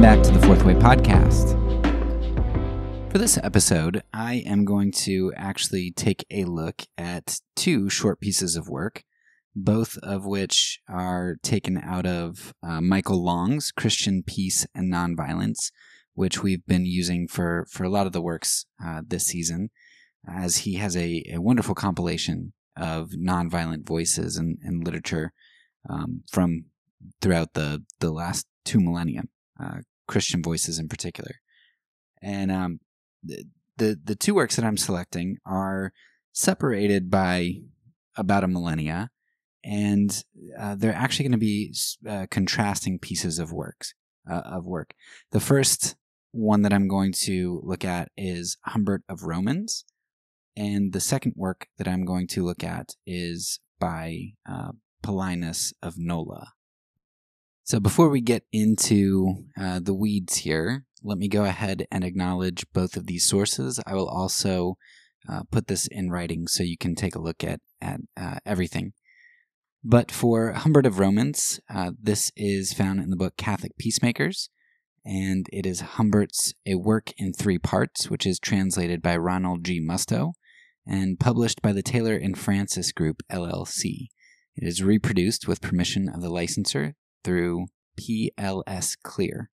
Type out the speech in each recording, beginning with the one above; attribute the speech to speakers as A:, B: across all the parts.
A: back to the Fourth Way Podcast. For this episode, I am going to actually take a look at two short pieces of work, both of which are taken out of Michael Long's Christian Peace and Nonviolence, which we've been using for a lot of the works this season, as he has a wonderful compilation of nonviolent voices and literature from throughout the last 2 millennia, Christian voices in particular. And the two works that I'm selecting are separated by about a millennia, and they're actually going to be contrasting pieces of work. The first one that I'm going to look at is Humbert of Romans, and the second work that I'm going to look at is by Paulinus of Nola. So before we get into the weeds here, let me go ahead and acknowledge both of these sources. I will also put this in writing so you can take a look at everything. But for Humbert of Romans, this is found in the book Catholic Peacemakers, and it is Humbert's A Work in 3 Parts, which is translated by Ronald G. Musto and published by the Taylor and Francis Group LLC. It is reproduced with permission of the licensor through PLSclear.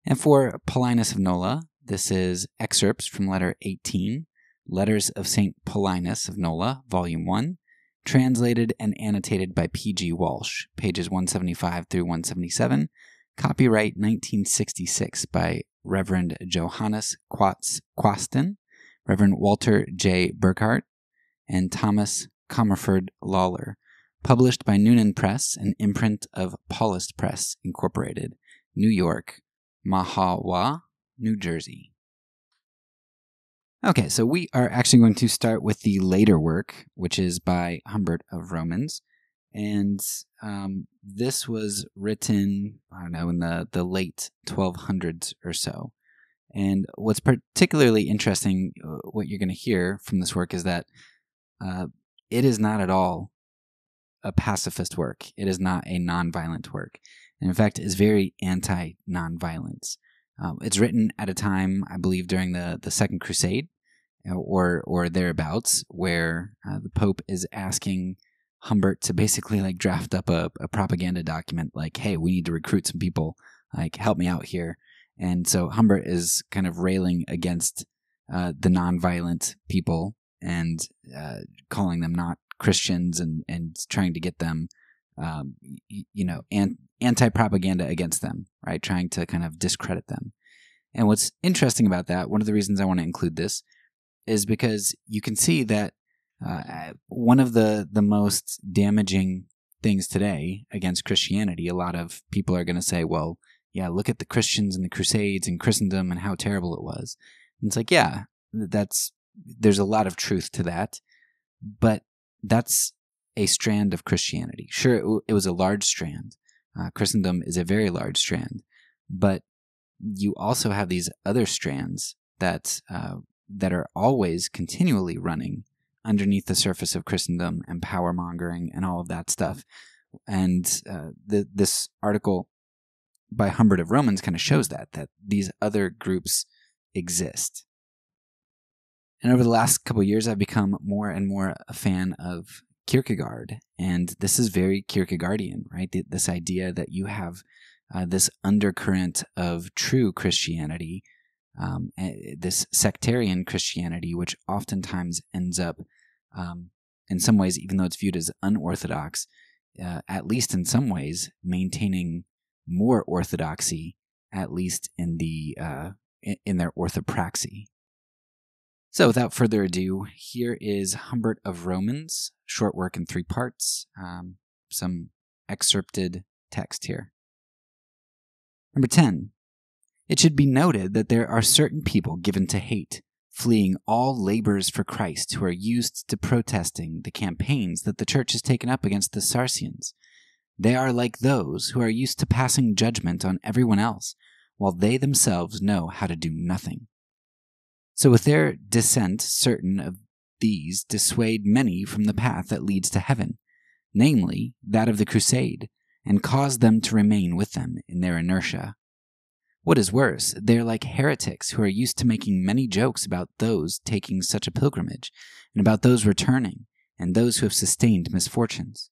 A: And for Paulinus of Nola, this is Excerpts from Letter 18, Letters of St. Paulinus of Nola, Volume 1, translated and annotated by P.G. Walsh, pages 175 through 177, copyright 1966 by Reverend Johannes Quasten, Reverend Walter J. Burkhart, and Thomas Comerford Lawler, published by Noonan Press, an imprint of Paulist Press, Incorporated, New York, Mahawa, New Jersey. Okay, so we are actually going to start with the later work, which is by Humbert of Romans, and this was written, in the late 1200s or so. And what's particularly interesting, what you're going to hear from this work, is that it is not at all a pacifist work. It is not a nonviolent work. And in fact, is very anti-nonviolence. It's written at a time, I believe, during the Second Crusade, or thereabouts, where the Pope is asking Humbert to basically draft up a propaganda document, like, hey, we need to recruit some people, help me out here. And so Humbert is kind of railing against the nonviolent people and calling them not Christians and trying to get them, anti-propaganda against them, right? Trying to kind of discredit them. And what's interesting about that, one of the reasons I want to include this, is because you can see that one of the most damaging things today against Christianity, a lot of people are going to say, well, yeah, look at the Christians and the Crusades and Christendom and how terrible it was. And it's like, yeah, there's a lot of truth to that, but that's a strand of Christianity. Sure, it was a large strand. Christendom is a very large strand, but you also have these other strands that are always continually running underneath the surface of Christendom and power mongering and all of that stuff. And this article by Humbert of Romans kind of shows that these other groups exist. And over the last couple of years, I've become more and more a fan of Kierkegaard, and this is very Kierkegaardian, right? This idea that you have this undercurrent of true Christianity, this sectarian Christianity, which oftentimes ends up, in some ways, even though it's viewed as unorthodox, at least in some ways, maintaining more orthodoxy, at least in their orthopraxy. So without further ado, here is Humbert of Romans, short work in 3 parts, some excerpted text here. Number 10. It should be noted that there are certain people given to hate, fleeing all labors for Christ, who are used to protesting the campaigns that the Church has taken up against the Saracens. They are like those who are used to passing judgment on everyone else, while they themselves know how to do nothing. So with their dissent, certain of these dissuade many from the path that leads to heaven, namely that of the crusade, and cause them to remain with them in their inertia. What is worse, they are like heretics who are used to making many jokes about those taking such a pilgrimage, and about those returning, and those who have sustained misfortunes.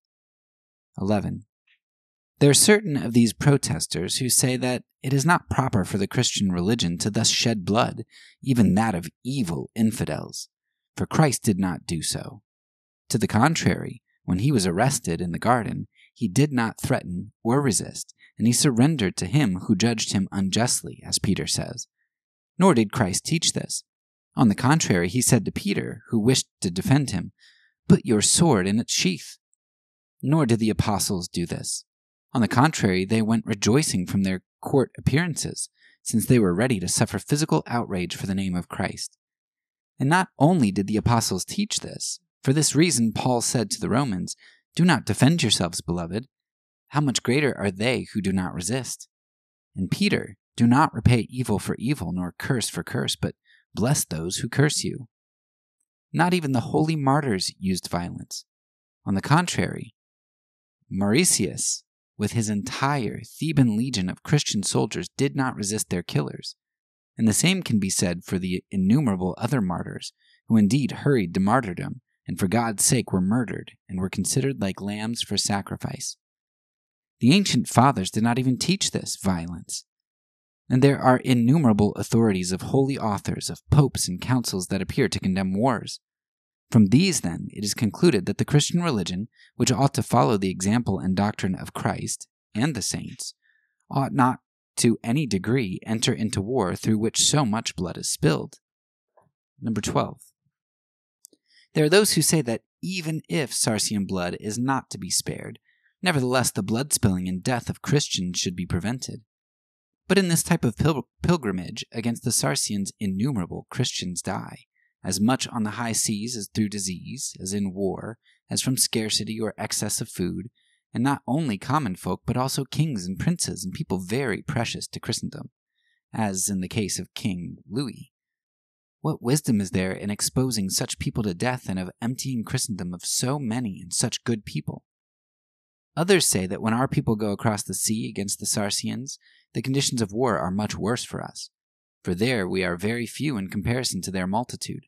A: 11. There are certain of these protesters who say that it is not proper for the Christian religion to thus shed blood, even that of evil infidels, for Christ did not do so. To the contrary, when he was arrested in the garden, he did not threaten or resist, and he surrendered to him who judged him unjustly, as Peter says. Nor did Christ teach this. On the contrary, he said to Peter, who wished to defend him, "Put your sword in its sheath." Nor did the apostles do this. On the contrary, they went rejoicing from their court appearances, since they were ready to suffer physical outrage for the name of Christ. And not only did the apostles teach this, for this reason Paul said to the Romans, "Do not defend yourselves, beloved. How much greater are they who do not resist?" And Peter, "Do not repay evil for evil, nor curse for curse, but bless those who curse you." Not even the holy martyrs used violence. On the contrary, Mauritius, with his entire Theban legion of Christian soldiers, did not resist their killers. And the same can be said for the innumerable other martyrs, who indeed hurried to martyrdom, and for God's sake were murdered, and were considered like lambs for sacrifice. The ancient fathers did not even teach this violence. And there are innumerable authorities of holy authors, of popes and councils that appear to condemn wars. From these, then, it is concluded that the Christian religion, which ought to follow the example and doctrine of Christ and the saints, ought not to any degree enter into war through which so much blood is spilled. Number 12. There are those who say that even if Saracen blood is not to be spared, nevertheless the blood spilling and death of Christians should be prevented. But in this type of pilgrimage against the Saracens, innumerable Christians die, as much on the high seas as through disease, as in war, as from scarcity or excess of food, and not only common folk, but also kings and princes and people very precious to Christendom, as in the case of King Louis. What wisdom is there in exposing such people to death and of emptying Christendom of so many and such good people? Others say that when our people go across the sea against the Saracens, the conditions of war are much worse for us, for there we are very few in comparison to their multitude.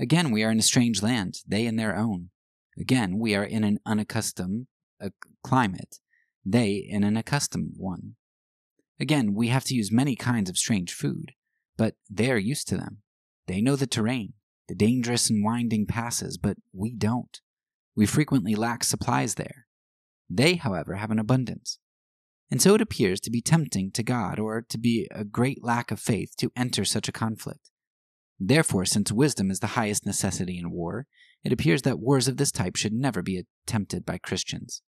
A: Again, we are in a strange land, they in their own. Again, we are in an unaccustomed climate, they in an accustomed one. Again, we have to use many kinds of strange food, but they are used to them. They know the terrain, the dangerous and winding passes, but we don't. We frequently lack supplies there. They, however, have an abundance. And so it appears to be tempting to God, or to be a great lack of faith, to enter such a conflict. Therefore, since wisdom is the highest necessity in war, it appears that wars of this type should never be attempted by Christians.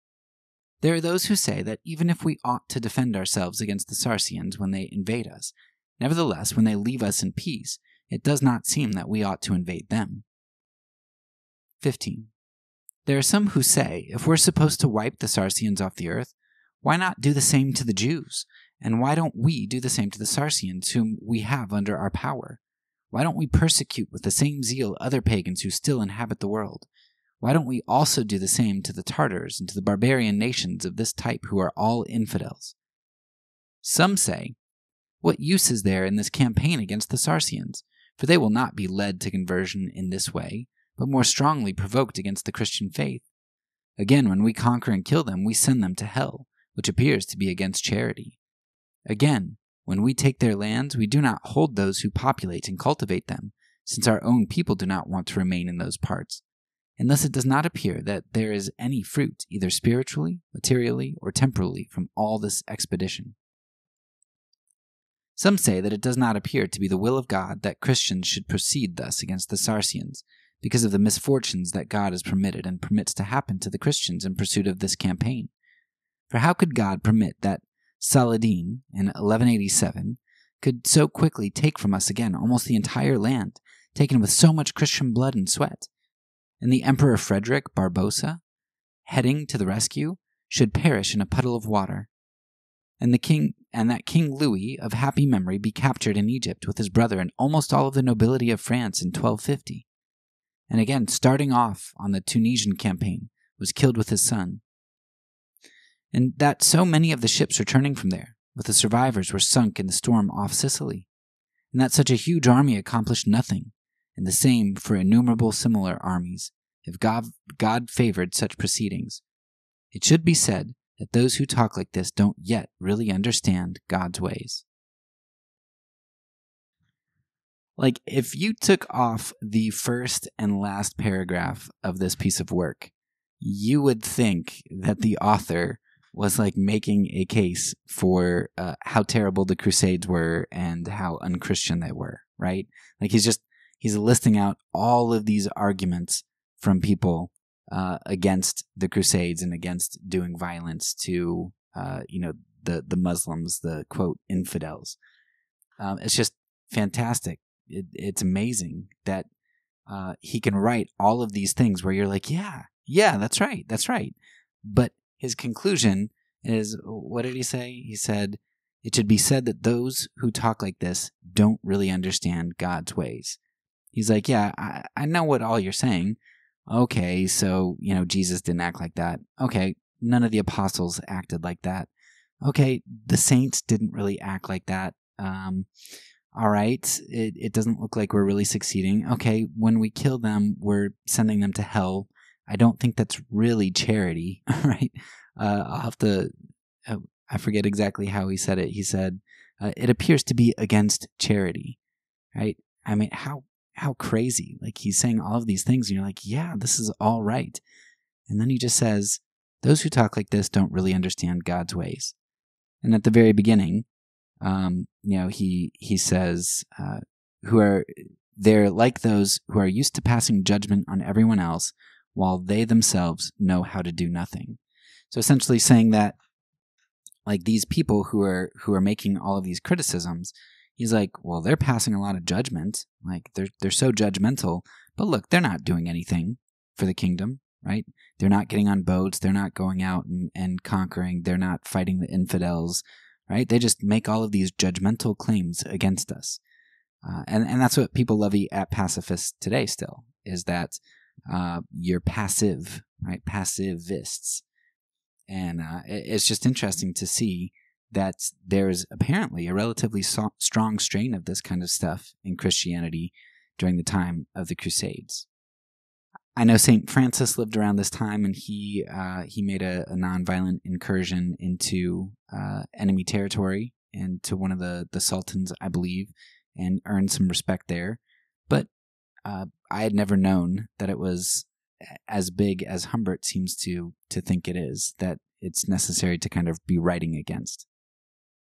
A: There are those who say that even if we ought to defend ourselves against the Saracens when they invade us, nevertheless, when they leave us in peace, it does not seem that we ought to invade them. 15. There are some who say, if we're supposed to wipe the Saracens off the earth, why not do the same to the Jews? And why don't we do the same to the Saracens whom we have under our power? Why don't we persecute with the same zeal other pagans who still inhabit the world? Why don't we also do the same to the Tartars and to the barbarian nations of this type who are all infidels? Some say, what use is there in this campaign against the Saracens? For they will not be led to conversion in this way, but more strongly provoked against the Christian faith. Again, when we conquer and kill them, we send them to hell, which appears to be against charity. Again, when we take their lands, we do not hold those who populate and cultivate them, since our own people do not want to remain in those parts. And thus it does not appear that there is any fruit, either spiritually, materially, or temporally, from all this expedition. Some say that it does not appear to be the will of God that Christians should proceed thus against the Saracens, because of the misfortunes that God has permitted and permits to happen to the Christians in pursuit of this campaign. For how could God permit that Saladin, in 1187, could so quickly take from us again almost the entire land, taken with so much Christian blood and sweat, and the Emperor Frederick Barbarossa, heading to the rescue, should perish in a puddle of water, and that King Louis of happy memory be captured in Egypt with his brother and almost all of the nobility of France in 1250, and again, starting off on the Tunisian campaign, was killed with his son, and that so many of the ships returning from there, but the survivors were sunk in the storm off Sicily, and that such a huge army accomplished nothing, and the same for innumerable similar armies, if God favored such proceedings. It should be said that those who talk like this don't yet really understand God's ways. Like, if you took off the first and last paragraph of this piece of work, you would think that the author was like making a case for how terrible the Crusades were and how unchristian they were, right? Like he's listing out all of these arguments from people against the Crusades and against doing violence to the Muslims, the quote infidels. It's just fantastic. It's amazing that he can write all of these things where you're like, yeah, that's right. But his conclusion is, what did he say? He said, it should be said that those who talk like this don't really understand God's ways. He's like, yeah, I know what all you're saying. Okay, so, Jesus didn't act like that. Okay, none of the apostles acted like that. Okay, the saints didn't really act like that. All right, it doesn't look like we're really succeeding. Okay, when we kill them, we're sending them to hell. I don't think that's really charity, right? I'll have to, I forget exactly how he said it. He said, it appears to be against charity, right? I mean, how crazy. Like, he's saying all of these things, and you're like, yeah, this is all right. And then he just says, those who talk like this don't really understand God's ways. And at the very beginning, he says, they're like those who are used to passing judgment on everyone else while they themselves know how to do nothing. So essentially saying that, like, these people who are making all of these criticisms, he's like, well, they're passing a lot of judgment. Like, they're so judgmental, but look, they're not doing anything for the kingdom, right? They're not getting on boats. They're not going out and conquering. They're not fighting the infidels, right? They just make all of these judgmental claims against us. And that's what people levy at pacifists today still, is that you're passive, right? Pacifists. And it's just interesting to see that there's apparently a relatively strong strain of this kind of stuff in Christianity during the time of the Crusades. I know St. Francis lived around this time, and he made a nonviolent incursion into enemy territory and to one of the sultans, I believe, and earned some respect there. But I had never known that it was as big as Humbert seems to think it is, that it's necessary to kind of be writing against.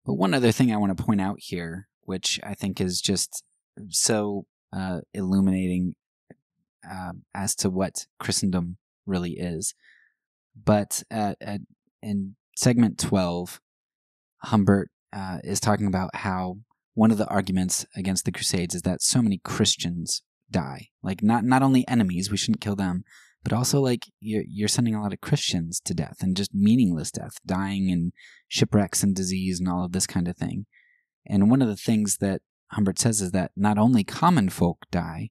A: But one other thing I want to point out here, which I think is just so illuminating as to what Christendom really is. But in segment 12, Humbert is talking about how one of the arguments against the Crusades is that so many Christians die. Like, not only enemies, we shouldn't kill them, but also, like, you're sending a lot of Christians to death, and just meaningless death, dying in shipwrecks and disease and all of this kind of thing. And one of the things that Humbert says is that not only common folk die,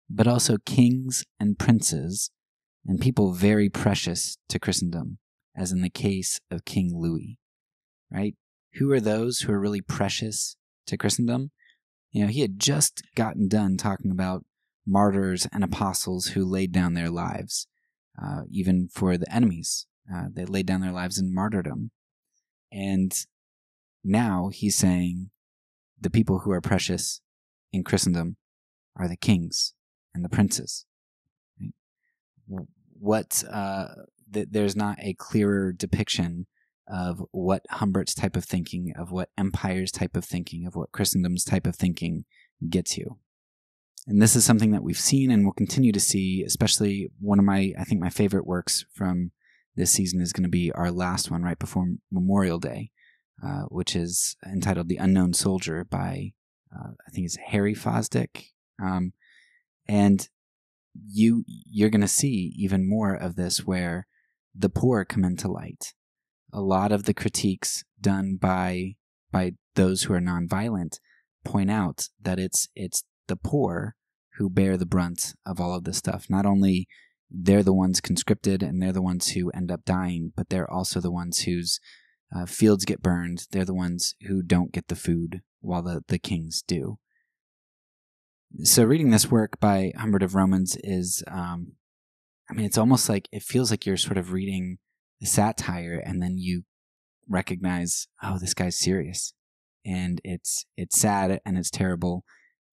A: but also kings and princes and people very precious to Christendom, as in the case of King Louis, right? Who are those who are really precious to Christendom? He had just gotten done talking about martyrs and apostles who laid down their lives, even for the enemies. They laid down their lives in martyrdom. And now he's saying the people who are precious in Christendom are the kings and the princes. Right? There's not a clearer depiction of what Humbert's type of thinking, of what Empire's type of thinking, of what Christendom's type of thinking gets you. And this is something that we've seen and will continue to see, especially one of my favorite works from this season is going to be our last one right before Memorial Day, which is entitled The Unknown Soldier by, I think it's Harry Fosdick. And you're going to see even more of this where the poor come into light. A lot of the critiques done by those who are nonviolent point out that it's the poor who bear the brunt of all of this stuff. Not only they're the ones conscripted and they're the ones who end up dying, but they're also the ones whose fields get burned. They're the ones who don't get the food while the kings do. So reading this work by Humbert of Romans is, it's almost like, it feels like you're sort of reading the satire, and then you recognize, oh, this guy's serious. And it's sad and it's terrible,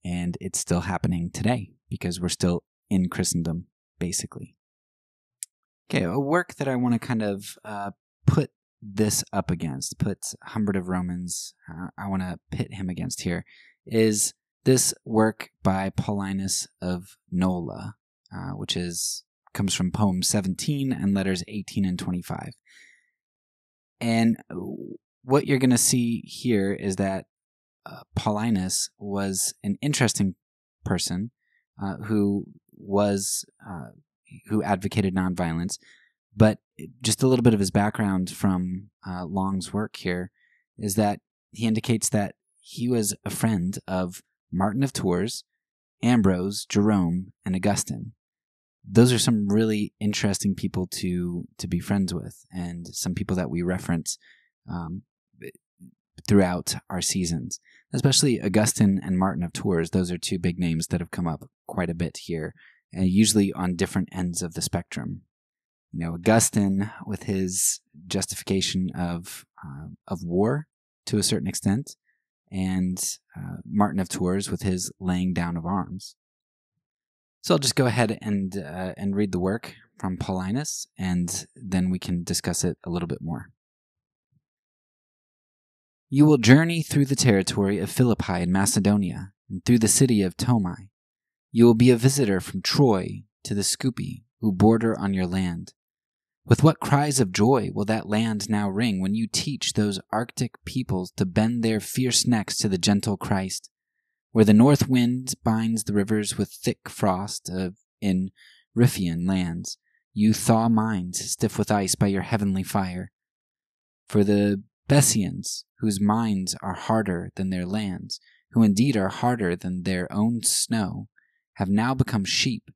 A: and it's still happening today because we're still in Christendom, basically. Okay, a work that I want to kind of put this up against, put Humbert of Romans, I want to pit him against here, is this work by Paulinus of Nola, which comes from poem 17 and letters 18 and 25. And what you're going to see here is that Paulinus was an interesting person who advocated nonviolence, but just a little bit of his background from Long's work here is that he indicates that he was a friend of Martin of Tours, Ambrose, Jerome, and Augustine. Those are some really interesting people to be friends with, and some people that we reference throughout our seasons, especially Augustine and Martin of Tours. Those are two big names that have come up quite a bit here, and usually on different ends of the spectrum. Augustine with his justification of war to a certain extent, and Martin of Tours with his laying down of arms. So I'll just go ahead and read the work from Paulinus, and then we can discuss it a little bit more. You will journey through the territory of Philippi in Macedonia, and through the city of Tomai. You will be a visitor from Troy to the Scupi, who border on your land. With what cries of joy will that land now ring when you teach those Arctic peoples to bend their fierce necks to the gentle Christ, where the north wind binds the rivers with thick frost in Riphean lands. You thaw minds stiff with ice by your heavenly fire. For the Bessians, whose minds are harder than their lands, who indeed are harder than their own snow, have now become sheep,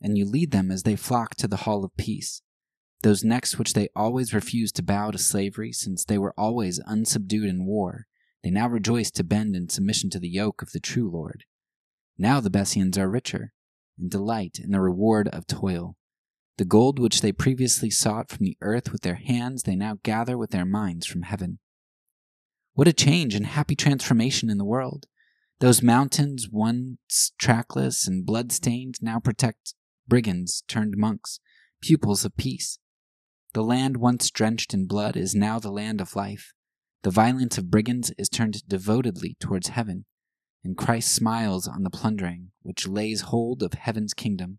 A: and you lead them as they flock to the hall of peace. Those necks which they always refused to bow to slavery, since they were always unsubdued in war, they now rejoice to bend in submission to the yoke of the true Lord. Now the Bessians are richer, and delight in the reward of toil. The gold which they previously sought from the earth with their hands, they now gather with their minds from heaven. What a change and happy transformation in the world! Those mountains, once trackless and blood-stained, now protect brigands turned monks, pupils of peace. The land once drenched in blood is now the land of life. The violence of brigands is turned devotedly towards heaven, and Christ smiles on the plundering which lays hold of heaven's kingdom.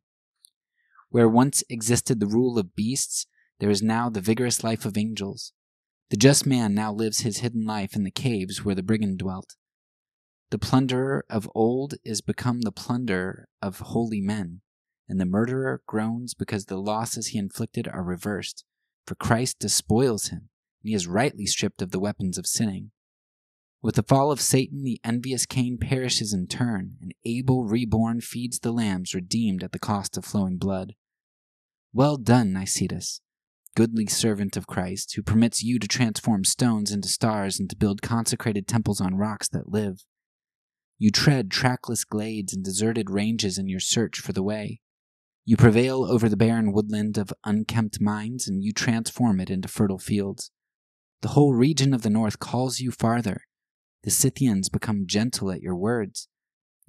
A: Where once existed the rule of beasts, there is now the vigorous life of angels. The just man now lives his hidden life in the caves where the brigand dwelt. The plunderer of old is become the plunderer of holy men, and the murderer groans because the losses he inflicted are reversed, for Christ despoils him, and he is rightly stripped of the weapons of sinning. With the fall of Satan, the envious Cain perishes in turn, and Abel reborn feeds the lambs redeemed at the cost of flowing blood. Well done, Nicetas, goodly servant of Christ, who permits you to transform stones into stars and to build consecrated temples on rocks that live. You tread trackless glades and deserted ranges in your search for the way. You prevail over the barren woodland of unkempt mines, and you transform it into fertile fields. The whole region of the north calls you farther. The Scythians become gentle at your words.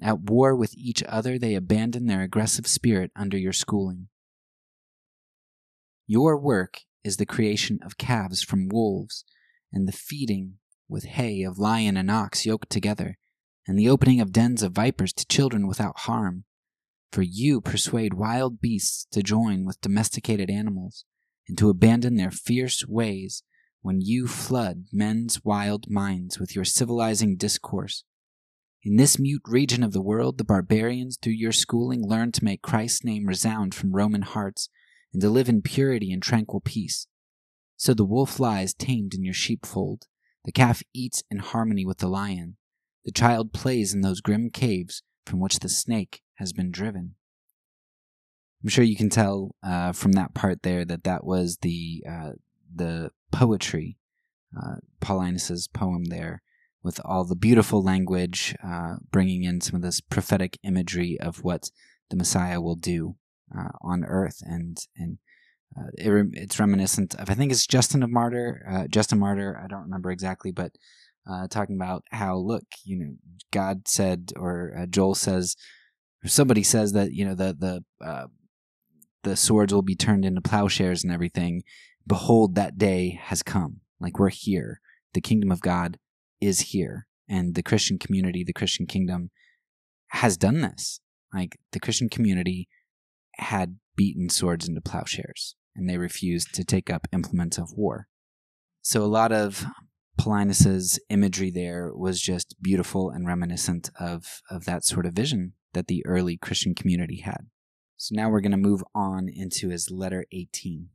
A: At war with each other, they abandon their aggressive spirit under your schooling. Your work is the creation of calves from wolves, and the feeding with hay of lion and ox yoked together, and the opening of dens of vipers to children without harm. For you persuade wild beasts to join with domesticated animals, and to abandon their fierce ways when you flood men's wild minds with your civilizing discourse. In this mute region of the world, the barbarians, through your schooling, learn to make Christ's name resound from Roman hearts, and to live in purity and tranquil peace. So the wolf lies tamed in your sheepfold, the calf eats in harmony with the lion, the child plays in those grim caves from which the snake has been driven. I'm sure you can tell from that part there that was the poetry Paulinus's poem there, with all the beautiful language, bringing in some of this prophetic imagery of what the Messiah will do on earth, and it's reminiscent of, I think it's Justin Martyr. I don't remember exactly, but talking about how, look, God said, or Joel says, or somebody says that the swords will be turned into plowshares and everything. Behold, that day has come. Like, we're here. The kingdom of God is here, and the Christian community, the Christian kingdom, has done this. Like, the Christian community had beaten swords into plowshares, and they refused to take up implements of war. So a lot of Paulinus's imagery there was just beautiful and reminiscent of that sort of vision that the early Christian community had. So now we're going to move on into his letter 18.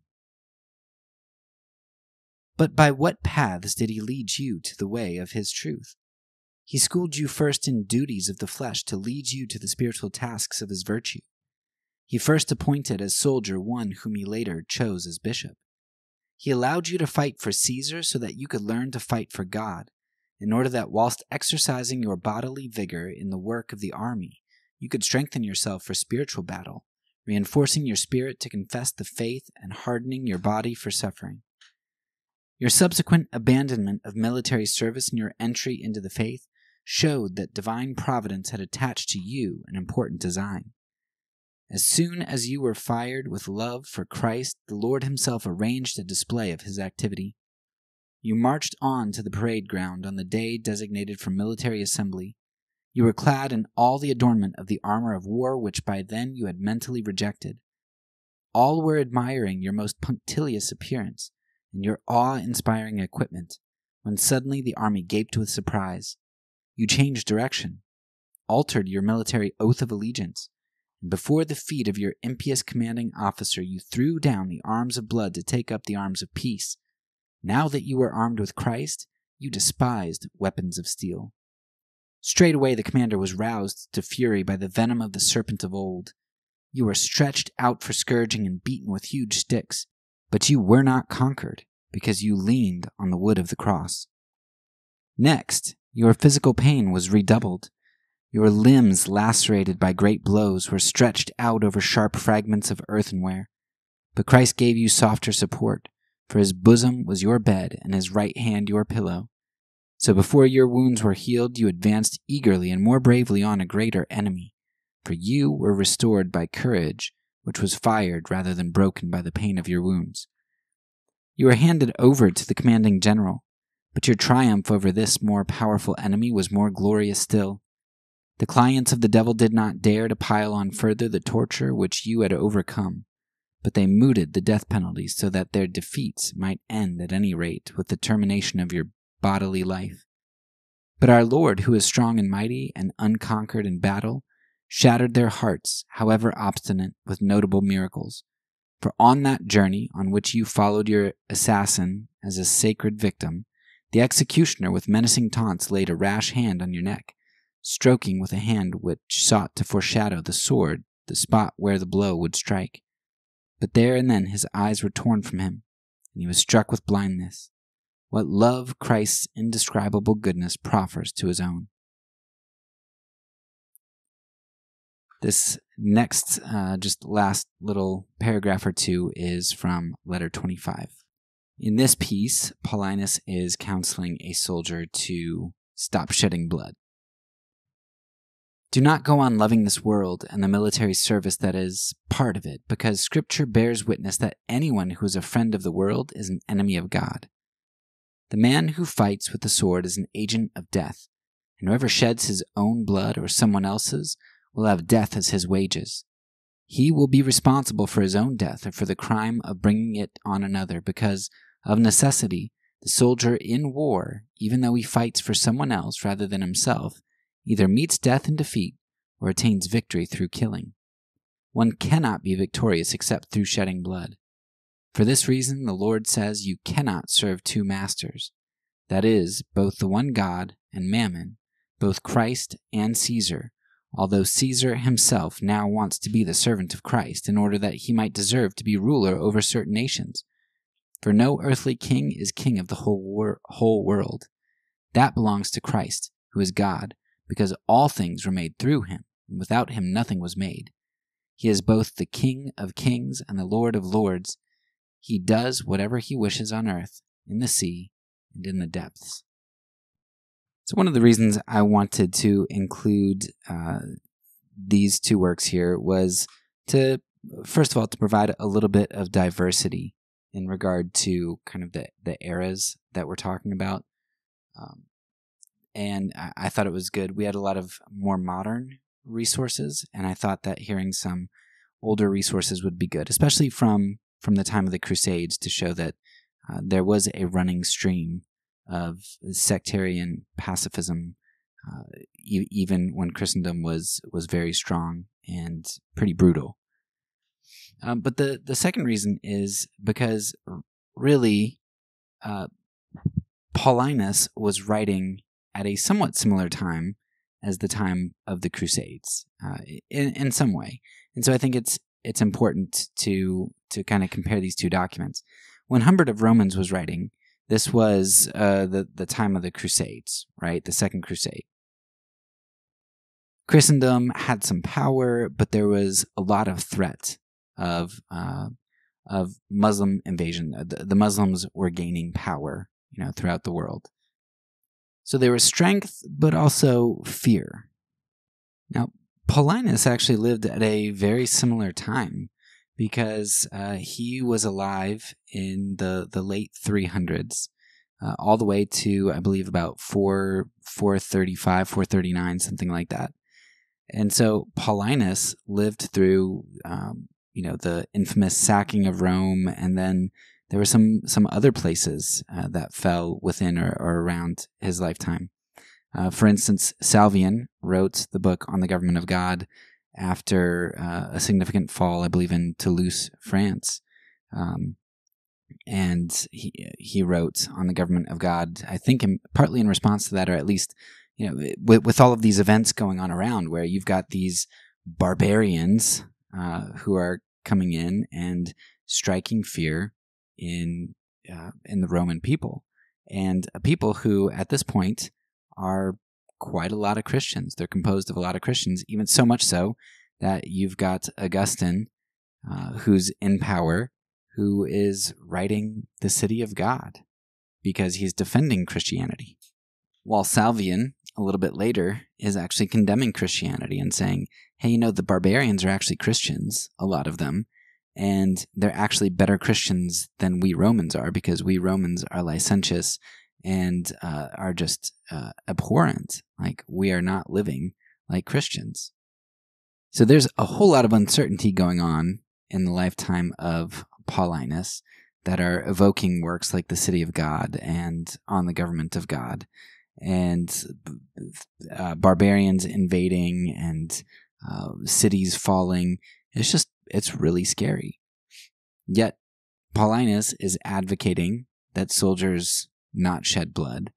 A: But by what paths did he lead you to the way of his truth? He schooled you first in duties of the flesh to lead you to the spiritual tasks of his virtue. He first appointed as soldier one whom he later chose as bishop. He allowed you to fight for Caesar so that you could learn to fight for God, in order that whilst exercising your bodily vigor in the work of the army, you could strengthen yourself for spiritual battle, reinforcing your spirit to confess the faith and hardening your body for suffering. Your subsequent abandonment of military service and your entry into the faith showed that divine providence had attached to you an important design. As soon as you were fired with love for Christ, the Lord himself arranged a display of his activity. You marched on to the parade ground on the day designated for military assembly. You were clad in all the adornment of the armor of war which by then you had mentally rejected. All were admiring your most punctilious appearance and your awe-inspiring equipment, when suddenly the army gaped with surprise. You changed direction, altered your military oath of allegiance, and before the feet of your impious commanding officer you threw down the arms of blood to take up the arms of peace. Now that you were armed with Christ, you despised weapons of steel. Straightway the commander was roused to fury by the venom of the serpent of old. You were stretched out for scourging and beaten with huge sticks, but you were not conquered, because you leaned on the wood of the cross. Next, your physical pain was redoubled. Your limbs, lacerated by great blows, were stretched out over sharp fragments of earthenware. But Christ gave you softer support, for his bosom was your bed and his right hand your pillow. So before your wounds were healed, you advanced eagerly and more bravely on a greater enemy, for you were restored by courage, which was fired rather than broken by the pain of your wounds. You were handed over to the commanding general, but your triumph over this more powerful enemy was more glorious still. The clients of the devil did not dare to pile on further the torture which you had overcome, but they mooted the death penalty so that their defeats might end at any rate with the termination of your bodily life. But our Lord, who is strong and mighty and unconquered in battle, shattered their hearts, however obstinate, with notable miracles. For on that journey on which you followed your assassin as a sacred victim, the executioner with menacing taunts laid a rash hand on your neck, stroking with a hand which sought to foreshadow the sword the spot where the blow would strike. But there and then his eyes were torn from him, and he was struck with blindness. What love Christ's indescribable goodness proffers to his own. This next, just last little paragraph or two is from letter 25. In this piece, Paulinus is counseling a soldier to stop shedding blood. Do not go on loving this world and the military service that is part of it, because Scripture bears witness that anyone who is a friend of the world is an enemy of God. The man who fights with the sword is an agent of death, and whoever sheds his own blood or someone else's will have death as his wages. He will be responsible for his own death or for the crime of bringing it on another, because, of necessity, the soldier in war, even though he fights for someone else rather than himself, either meets death in defeat or attains victory through killing. One cannot be victorious except through shedding blood. For this reason, the Lord says you cannot serve two masters, that is, both the one God and Mammon, both Christ and Caesar, although Caesar himself now wants to be the servant of Christ in order that he might deserve to be ruler over certain nations. For no earthly king is king of the whole world. That belongs to Christ, who is God, because all things were made through him, and without him nothing was made. He is both the King of kings and the Lord of lords. He does whatever he wishes on earth, in the sea, and in the depths. So one of the reasons I wanted to include these two works here was to, first of all, to provide a little bit of diversity in regard to kind of the eras that we're talking about. And I thought it was good. We had a lot of more modern resources, and I thought that hearing some older resources would be good, especially from the time of the Crusades, to show that there was a running stream of sectarian pacifism, even when Christendom was very strong and pretty brutal. But the second reason is because really Paulinus was writing at a somewhat similar time as the time of the Crusades, in some way. And so I think it's important to kind of compare these two documents. When Humbert of Romans was writing, this was the time of the Crusades, right? The Second Crusade. Christendom had some power, but there was a lot of threat of Muslim invasion. The Muslims were gaining power, throughout the world. So there was strength, but also fear. Now, Paulinus actually lived at a very similar time, because he was alive in the late 300s, all the way to, I believe, about 435, 439, something like that. And so Paulinus lived through, the infamous sacking of Rome, and then there were some other places that fell within or around his lifetime. For instance, Salvian wrote the book On the Government of God after a significant fall, I believe, in Toulouse, France. And he wrote On the Government of God, I think partly in response to that, or at least, with all of these events going on around, where you've got these barbarians who are coming in and striking fear in the Roman people, and a people who at this point are quite a lot of Christians. They're composed of a lot of Christians, even so much so that you've got Augustine, who's in power, who is writing the City of God because he's defending Christianity. While Salvian, a little bit later, is actually condemning Christianity and saying, hey, the barbarians are actually Christians, a lot of them, and they're actually better Christians than we Romans are, because we Romans are licentious and are just abhorrent. Like, we are not living like Christians. So there's a whole lot of uncertainty going on in the lifetime of Paulinus that are evoking works like the City of God and On the Government of God, and barbarians invading and cities falling. It's really scary. Yet Paulinus is advocating that soldiers not shed blood,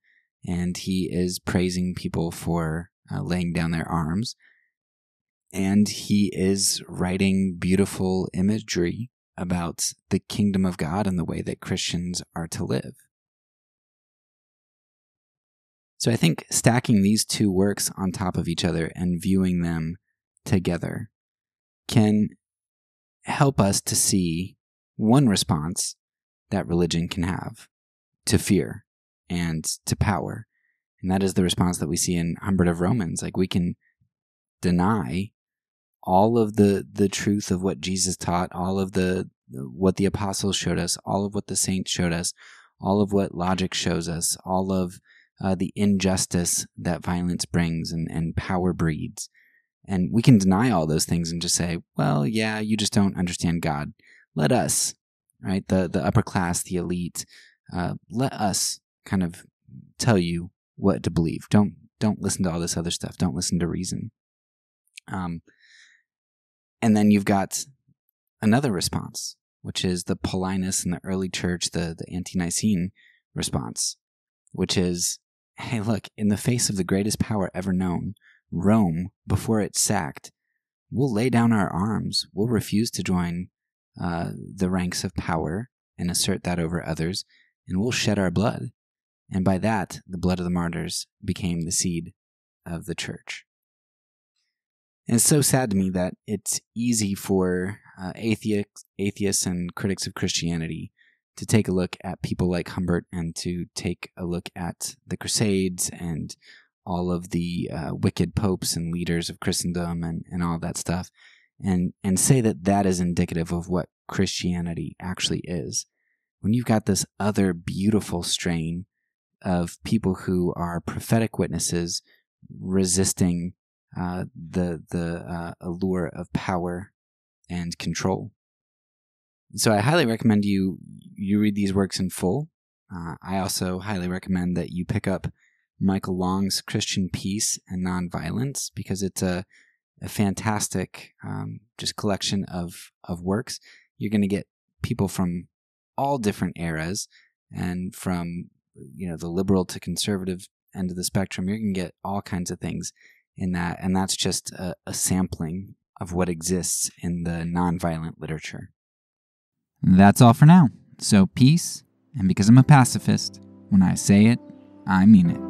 A: and he is praising people for laying down their arms, and he is writing beautiful imagery about the kingdom of God and the way that Christians are to live. So I think stacking these two works on top of each other and viewing them together can help us to see one response that religion can have to fear and to power. And that is the response that we see in Humbert of Romans. Like, we can deny all of the truth of what Jesus taught, all of what the apostles showed us, all of what the saints showed us, all of what logic shows us, all of the injustice that violence brings and power breeds. And we can deny all those things and just say, well, yeah, you just don't understand God. Let us, right, the upper class, the elite, let us kind of tell you what to believe. Don't listen to all this other stuff. Don't listen to reason. And then you've got another response, which is the Paulinus and the early church, the Ante-Nicene response, which is, hey, look, in the face of the greatest power ever known, Rome, before it's sacked, we'll lay down our arms. We'll refuse to join the ranks of power, and assert that over others, and we'll shed our blood. And by that, the blood of the martyrs became the seed of the church. And it's so sad to me that it's easy for atheists and critics of Christianity to take a look at people like Humbert and to take a look at the Crusades and all of the wicked popes and leaders of Christendom and all that stuff, and say that that is indicative of what Christianity actually is. When you've got this other beautiful strain of people who are prophetic witnesses resisting the allure of power and control. So I highly recommend you read these works in full. I also highly recommend that you pick up Michael Long's Christian Peace and Nonviolence, because it's a fantastic just collection of works. You're going to get people from all different eras, and from the liberal to conservative end of the spectrum. You're going to get all kinds of things in that, and that's just a sampling of what exists in the nonviolent literature.
B: That's all for now. So peace, and because I'm a pacifist, when I say it, I mean it.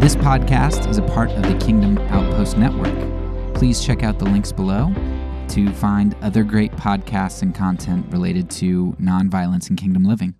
B: This podcast is a part of the Kingdom Outpost Network. Please check out the links below to find other great podcasts and content related to nonviolence and kingdom living.